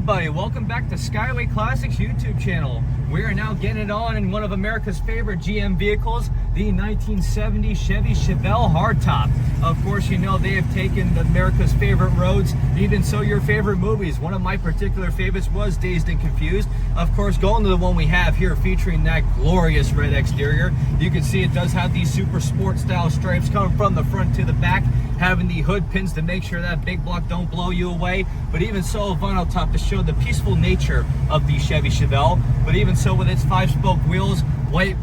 everybody, welcome back to Skyway Classics YouTube channel. We are now getting it on in one of America's favorite GM vehicles, the 1970 Chevy Chevelle hardtop. Of course, you know they have taken America's favorite roads, even so your favorite movies. One of my particular favorites was Dazed and Confused. Of course, going to the one we have here featuring that glorious red exterior. You can see it does have these super sport style stripes coming from the front to the back, having the hood pins to make sure that big block don't blow you away, but even so a vinyl top to show the peaceful nature of the Chevy Chevelle. But even so with its 5-spoke wheels, white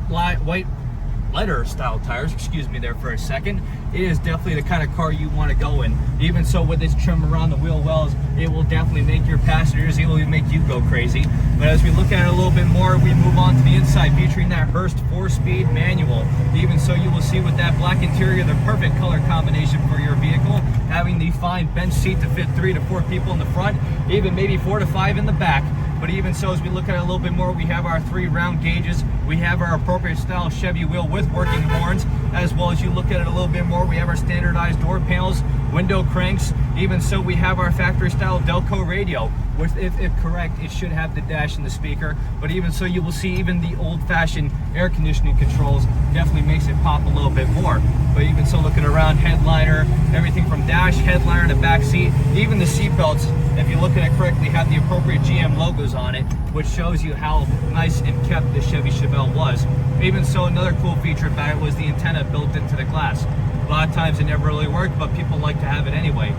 leather style tires, excuse me there for a second, it is definitely the kind of car you want to go in. Even so with its trim around the wheel wells, it will definitely make your passengers, it will make you go crazy. But as we look at it a little bit more, we move on to the inside featuring that Hurst 4-speed manual. Even so you will see with that black interior, the perfect color combination for your vehicle, having the fine bench seat to fit 3 to 4 people in the front, even maybe 4 to 5 in the back. But even so, as we look at it a little bit more, we have our 3 round gauges. We have our appropriate style Chevy wheel with working horns. As well as you look at it a little bit more, we have our standardized door panels, window cranks. Even so, we have our factory style Delco radio, which if correct, it should have the dash and the speaker. But even so, you will see even the old-fashioned air conditioning controls definitely makes it pop a little bit more. But even so, looking around, headliner, everything from dash, headliner, to back seat, even the seat belts, if you look at it correctly, have the appropriate GM logos on it, which shows you how nice and kept the Chevy Chevelle was. Even so, another cool feature about it was the antenna built into the glass. A lot of times it never really worked, but people like to have it anyway.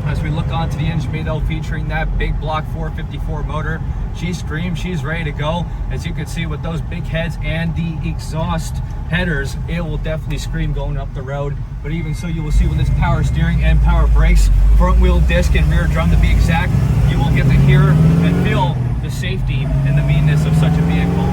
As we look onto the engine bay though, featuring that big block 454 motor, she screams, she's ready to go. As you can see with those big heads and the exhaust headers, it will definitely scream going up the road. But even so, you will see with this power steering and power brakes, front wheel disc and rear drum to be exact, you will get to hear and feel the safety and the meanness of such a vehicle.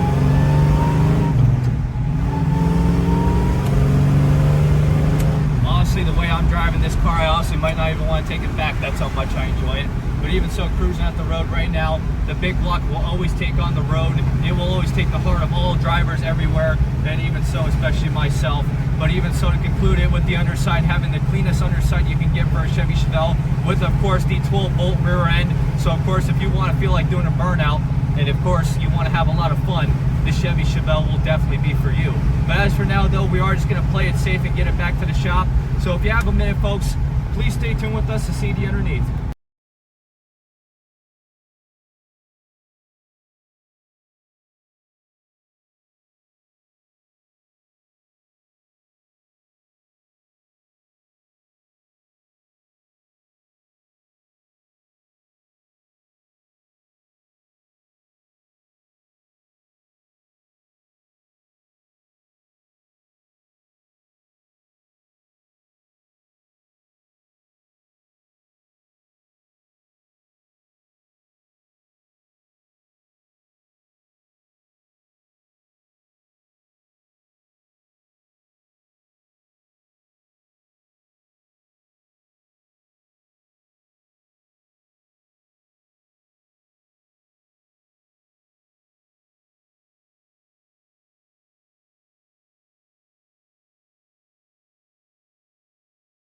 The way I'm driving this car, I honestly might not even want to take it back. That's how much I enjoy it. But even so, cruising at the road right now, the big block will always take on the road. It will always take the heart of all drivers everywhere, and even so, especially myself. But even so, to conclude it with the underside, having the cleanest underside you can get for a Chevy Chevelle, with of course the 12-bolt rear end. So of course, if you want to feel like doing a burnout, and of course you want to have a lot of fun, the Chevy Chevelle will definitely be for you. But as for now though, we are just going to play it safe and get it back to the shop. So if you have a minute folks, please stay tuned with us to see the underneath.